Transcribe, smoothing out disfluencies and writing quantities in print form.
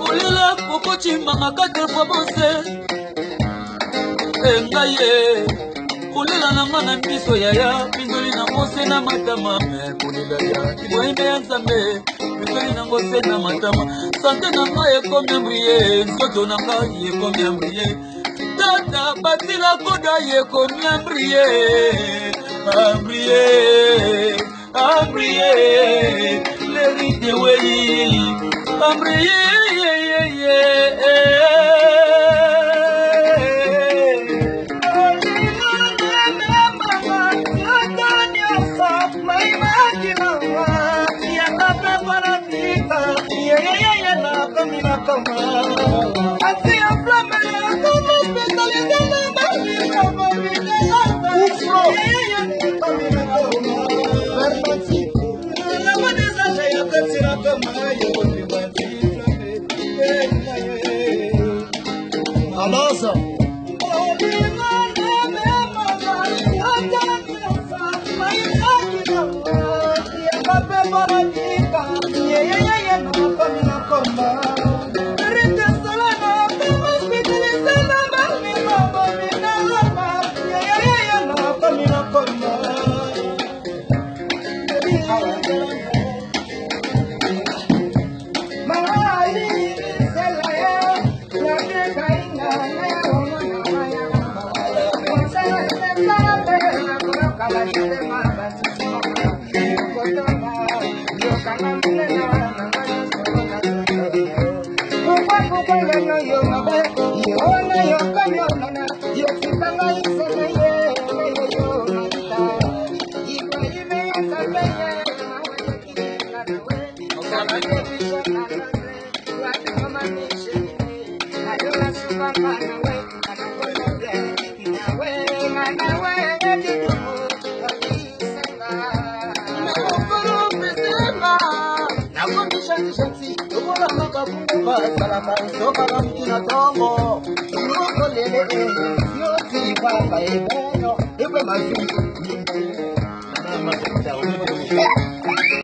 Ulila kukuchi mama kate kwa bonse Engaye Ulila na mana miso yaya Pindoli na ngose na matama Ulila ya Ibohime ya nzambe Pindoli na ngose na matama Sante na ngaye komi ambriye Nsoto na ngaye komi ambriye Tata batila koda ye komi ambriye Ambriye Ambriye Lerite weyi Ambriye Alonso.